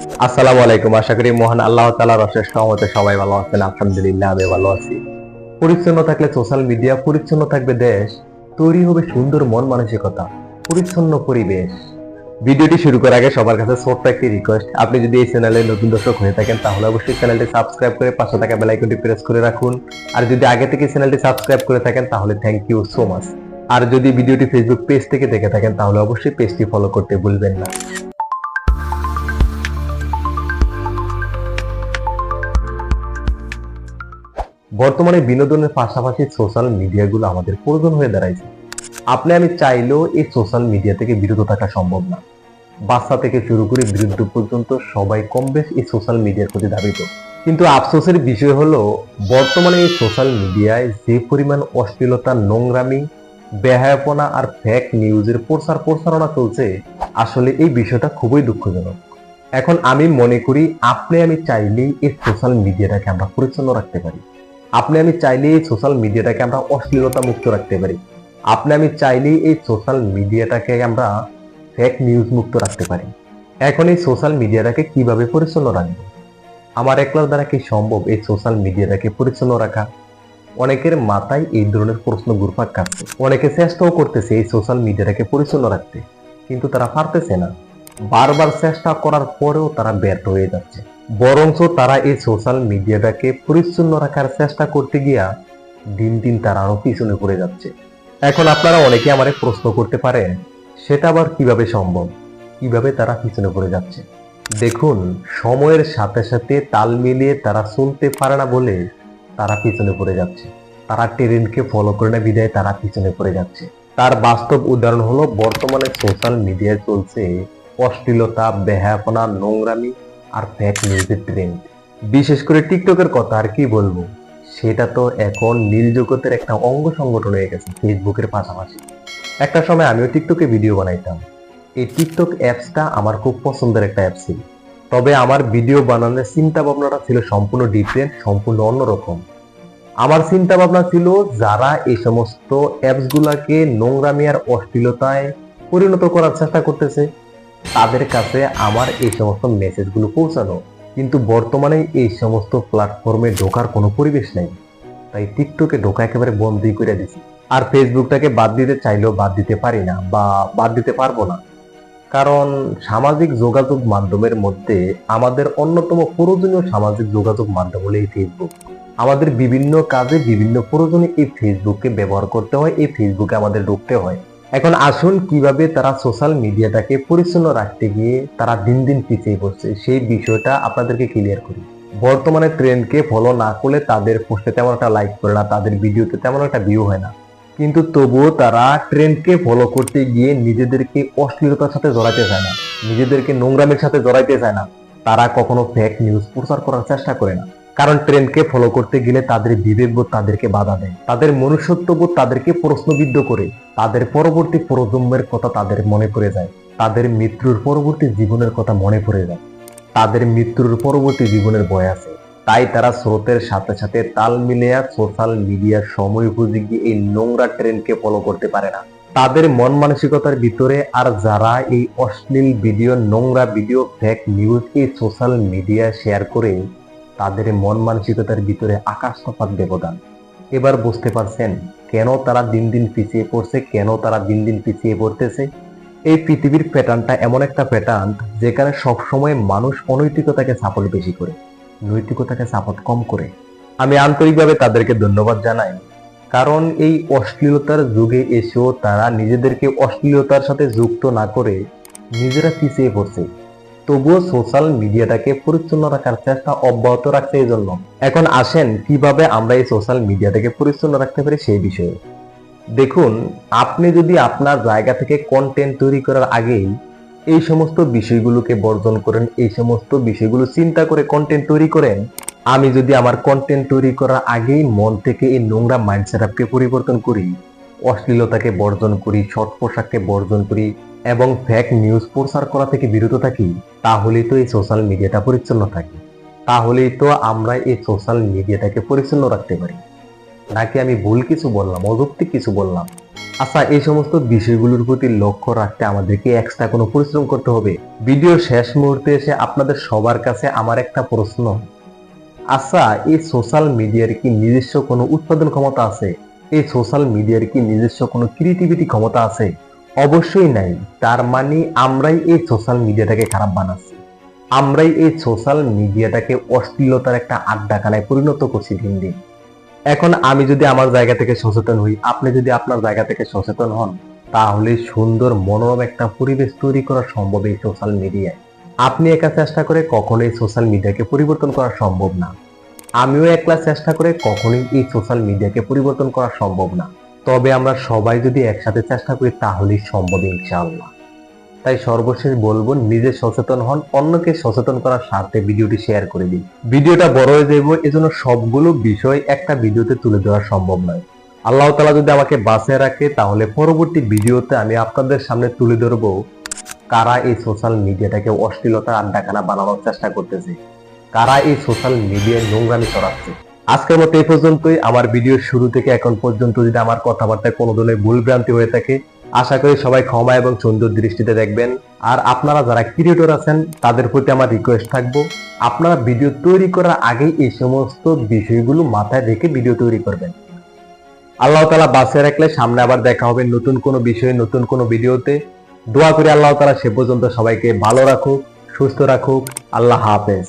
আসসালামু আলাইকুম। আশা করি মহান আল্লাহ তাআলার অশেষ রহমতে সবাই ভালো আছেন। আলহামদুলিল্লাহ আমি ভালো আছি। পরিচ্ছন্ন থাকলে সোশ্যাল মিডিয়া, পরিচ্ছন্ন থাকবে দেশ, তৈরি হবে সুন্দর মন মানসিকতা, পরিচ্ছন্ন পরিবেশ। ভিডিওটি শুরু করার আগে সবার কাছে ছোট্ট একটি রিকোয়েস্ট, আপনি যদি এই চ্যানেলে নতুন দর্শক হয়ে থাকেন তাহলে অবশ্যই চ্যানেলটি সাবস্ক্রাইব করে পাশে থাকা বেল আইকনটি প্রেস করে রাখুন। আর যদি আগে থেকে চ্যানেলটি সাবস্ক্রাইব করে থাকেন তাহলে থ্যাংক ইউ সো মাচ। আর যদি ভিডিওটি ফেসবুক পেজ থেকে দেখে থাকেন তাহলে অবশ্যই পেজটি ফলো করতে ভুলবেন না। বর্তমানে বিনোদনের পাশাপাশি সোশ্যাল মিডিয়াগুলো আমাদের প্রয়োজন হয়ে দাঁড়াইছে। আপনি আমি চাইলেও এই সোশ্যাল মিডিয়া থেকে বিরত থাকা সম্ভব না। বাচ্চা থেকে শুরু করে বৃদ্ধ পর্যন্ত সবাই কম বেশ এই সোশ্যাল মিডিয়ার প্রতি ধাবিত। কিন্তু আফসোসের বিষয় হলো, বর্তমানে এই সোশ্যাল মিডিয়ায় যে পরিমাণ অশ্লীলতা, নোংরামি, বেহায়াপনা আর ফেক নিউজের প্রচারণা চলছে, আসলে এই বিষয়টা খুবই দুঃখজনক। এখন আমি মনে করি আপনি আমি চাইলেই এই সোশ্যাল মিডিয়াটাকে আমরা পরিচ্ছন্ন রাখতে পারি। আপনি আমি চাইলেই এই সোশ্যাল মিডিয়াটাকে আমরা অশ্লীলতা মুক্ত রাখতে পারি। আপনি আমি চাইলেই এই সোশ্যাল মিডিয়াটাকে আমরা ফেক নিউজ মুক্ত রাখতে পারি। এখন এই সোশ্যাল মিডিয়াটাকে কিভাবে পরিচ্ছন্ন রাখবো? আমার একলার দ্বারা কি সম্ভব এই সোশ্যাল মিডিয়াটাকে পরিচ্ছন্ন রাখা? অনেকের মাথায় এই ধরনের প্রশ্ন ঘুরপাক খাচ্ছে। অনেকে চেষ্টাও করতেছে এই সোশ্যাল মিডিয়াটাকে পরিচ্ছন্ন রাখতে, কিন্তু তারা পারতেছে না। বারবার চেষ্টা করার পরেও তারা ব্যর্থ হয়ে যাচ্ছে। বরঞ্চ তারা এই সোশ্যাল মিডিয়াটাকে পরিচ্ছন্ন রাখার চেষ্টা করতে গিয়া দিন দিন তারা আরো পিছনে পড়ে যাচ্ছে। এখন আপনারা অনেকে আমারে প্রশ্ন করতে পারেন, সেটা আবার কিভাবে সম্ভব? কিভাবে তারা পিছনে পড়ে যাচ্ছে? দেখুন, সময়ের সাথে সাথে তাল মিলিয়ে তারা চলতে পারে না বলে তারা পিছনে পড়ে যাচ্ছে। তারা ট্রেন্ডকে ফলো করে না বিধায় তারা পিছনে পড়ে যাচ্ছে। তার বাস্তব উদাহরণ হলো, বর্তমানে সোশ্যাল মিডিয়ায় চলছে অশ্লীলতা, বেহায়াপনা, নোংরামি আর ফেক নিউজের ট্রেন্ড। বিশেষ করে টিকটকের কথা আর কি বলবো, সেটা তো এখন নীল জগতের একটা অঙ্গ সংগঠন হয়ে গেছে ফেসবুকের পাশাপাশি। একটা সময় আমিও টিকটকে ভিডিও বানাইতাম। এই টিকটক অ্যাপসটা আমার খুব পছন্দের একটা অ্যাপ ছিল। তবে আমার ভিডিও বানানোর চিন্তা ভাবনাটা ছিল সম্পূর্ণ ডিফারেন্ট, সম্পূর্ণ অন্যরকম। আমার চিন্তা ভাবনা ছিল, যারা এই সমস্ত অ্যাপস গুলাকে নোংরামি আর অশ্লীলতায় পরিণত করার চেষ্টা করতেছে তাদের কাছে আমার এই সমস্ত মেসেজগুলো পৌঁছানো। কিন্তু বর্তমানে এই সমস্ত প্ল্যাটফর্মে ঢোকার কোনো পরিবেশ নেই, তাই টিকটকে ঢোকা একেবারে বন্ধই করে দিছি। আর ফেসবুকটাকে বাদ দিতে চাইলেও বাদ দিতে পারি না, বা বাদ দিতে পারবো না। কারণ সামাজিক যোগাযোগ মাধ্যমের মধ্যে আমাদের অন্যতম প্রয়োজনীয় সামাজিক যোগাযোগ মাধ্যম হলো এই ফেসবুক। আমাদের বিভিন্ন কাজে বিভিন্ন প্রয়োজনে এই ফেসবুককে ব্যবহার করতে হয়, এই ফেসবুকে আমাদের ঢুকতে হয়। এখন আসুন, কিভাবে তারা সোশ্যাল মিডিয়াটাকে পরিচ্ছন্ন রাখতে গিয়ে তারা দিন দিন পিছিয়ে পড়ছে সেই বিষয়টা আপনাদেরকে ক্লিয়ার করি। বর্তমানে ট্রেন্ডকে ফলো না করলে তাদের পোস্টে তেমন একটা লাইক করে না, তাদের ভিডিওতে তেমন একটা ভিউ হয় না। কিন্তু তবুও তারা ট্রেন্ডকে ফলো করতে গিয়ে নিজেদেরকে অশ্লীলতার সাথে জড়াইতে চায় না, নিজেদেরকে নোংরামের সাথে জড়াইতে চায় না। তারা কখনো ফেক নিউজ প্রচার করার চেষ্টা করে না। কারণ ট্রেন্ডকে ফলো করতে গেলে তাদের বিবেকবোধ তাদেরকে বাধা দেয়, তাদের মনুষ্যত্ববোধ তাদেরকে প্রশ্নবিদ্ধ করে, তাদের পরবর্তী প্রজন্মের কথা তাদের মনে পড়ে যায়, তাদের মৃত্যুর পরবর্তী জীবনের কথা মনে পড়ে যায়, তাদের মৃত্যুর পরবর্তী জীবনের ভয় আছে। তাই তারা স্রোতের সাথে সাথে তাল মিলিয়ে সোশ্যাল মিডিয়ার সময় উপযোগী এই নোংরা ট্রেন্ডকে ফলো করতে পারে না। তাদের মন মানসিকতার ভিতরে আর যারা এই অশ্লীল ভিডিও, নোংরা ভিডিও, ফেক নিউজ এই সোশ্যাল মিডিয়া শেয়ার করে, তাদের মন মানসিকতার ভিতরে আকাশ তফাৎ ব্যবধান। এবার বুঝতে পারছেন কেন তারা দিন দিন পিছিয়ে পড়ছে, কেন তারা দিন দিন পিছিয়ে পড়তেছে? এই পৃথিবীর প্যাটার্নটা এমন একটা প্যাটার্ন যেখানে সবসময় মানুষ অনৈতিকতাকে সাপোর্ট বেশি করে, নৈতিকতাকে সাপোর্ট কম করে। আমি আন্তরিকভাবে তাদেরকে ধন্যবাদ জানাই, কারণ এই অশ্লীলতার যুগে এসেও তারা নিজেদেরকে অশ্লীলতার সাথে যুক্ত না করে নিজেরা পিছিয়ে পড়ছে। তবুও সোশ্যাল মিডিয়াটাকে পরিচ্ছন্ন রাখার চেষ্টা অব্যাহত রাখছে এই জন্য। এখন আসেন, কিভাবে আমরা এই সোশ্যাল মিডিয়াটাকে পরিচ্ছন্ন রাখতে পারি সেই বিষয়ে। দেখুন, আপনি যদি আপনার জায়গা থেকে কন্টেন্ট তৈরি করার আগেই এই সমস্ত বিষয়গুলোকে বর্জন করেন, এই সমস্ত বিষয়গুলো চিন্তা করে কন্টেন্ট তৈরি করেন, আমি যদি আমার কন্টেন্ট তৈরি করার আগেই মন থেকে এই নোংরা মাইন্ড সেটআপকে পরিবর্তন করি, অশ্লীলতাকে বর্জন করি, শর্ট পোশাককে বর্জন করি এবং ফেক নিউজ প্রচার করা থেকে বিরত থাকি, তাহলেই তো এই সোশ্যাল মিডিয়াটা পরিচ্ছন্ন থাকে। তাহলেই তো আমরা এই সোশ্যাল মিডিয়াটাকে পরিচ্ছন্ন রাখতে পারি। নাকি আমি ভুল কিছু বললাম, অযৌক্তিক কিছু বললাম? আচ্ছা, এই সমস্ত বিষয়গুলোর প্রতি লক্ষ্য রাখতে আমাদেরকে এক্সট্রা কোনো পরিশ্রম করতে হবে? ভিডিওর শেষ মুহূর্তে এসে আপনাদের সবার কাছে আমার একটা প্রশ্ন, আচ্ছা এই সোশ্যাল মিডিয়ার কি নিজস্ব কোনো উৎপাদন ক্ষমতা আছে? এই সোশ্যাল মিডিয়ার কি নিজস্ব কোনো ক্রিয়েটিভিটি ক্ষমতা আছে? অবশ্যই নাই। তার মানে আমরাই এই সোশ্যাল মিডিয়াটাকে খারাপ বানাচ্ছি, আমরাই এই সোশ্যাল মিডিয়াটাকে অশ্লীলতার একটা আড্ডাখানায় পরিণত করছি দিন দিন। এখন আমি যদি আমার জায়গা থেকে সচেতন হই, আপনি যদি আপনার জায়গা থেকে সচেতন হন, তাহলে সুন্দর মনোরম একটা পরিবেশ তৈরি করা সম্ভব এই সোশ্যাল মিডিয়ায়। আপনি একা চেষ্টা করে কখনোই সোশ্যাল মিডিয়াকে পরিবর্তন করা সম্ভব না, আমিও একলা চেষ্টা করে কখনোই এই সোশ্যাল মিডিয়াকে পরিবর্তন করা সম্ভব না। তবে আমরা সবাই যদি একসাথে চেষ্টা করি তাহলেই সম্ভব ইনশাআল্লাহ। তাই সর্বশেষ বলবো, নিজে সচেতন হন, অন্যকে সচেতন করার স্বার্থে ভিডিওটি শেয়ার করে দিন। ভিডিওটা বড় হয়ে যাইব, এজন্য সবগুলো বিষয় একটা ভিডিওতে তুলে ধরা সম্ভব নয়। আল্লাহ তাআলা যদি আমাকে বাঁচিয়ে রাখে তাহলে পরবর্তী ভিডিওতে আমি আপনাদের সামনে তুলে ধরবো কারা এই সোশ্যাল মিডিয়াটাকে অশ্লীলতার আড্ডাখানা বানানোর চেষ্টা করতেছে, কারা এই সোশ্যাল মিডিয়ায় নোংরামি ছড়াচ্ছে। আজকের মতো এই পর্যন্তই। আমার ভিডিওর শুরু থেকে এখন পর্যন্ত যদি আমার কথাবার্তায় কোনো ধরনের ভুল ভ্রান্তি হয়ে থাকে, আশা করি সবাই ক্ষমা এবং সুন্দর দৃষ্টিতে দেখবেন। আর আপনারা যারা ক্রিয়েটর আছেন তাদের প্রতি আমার রিকোয়েস্ট থাকবো, আপনারা ভিডিও তৈরি করার আগেই এই সমস্ত বিষয়গুলো মাথায় রেখে ভিডিও তৈরি করবেন। আল্লাহ তাআলা বাঁচিয়ে রাখলে সামনে আবার দেখা হবে নতুন কোনো বিষয়ে, নতুন কোনো ভিডিওতে। দোয়া করি আল্লাহ তাআলা সে পর্যন্ত সবাইকে ভালো রাখুক, সুস্থ রাখুক। আল্লাহ হাফেজ।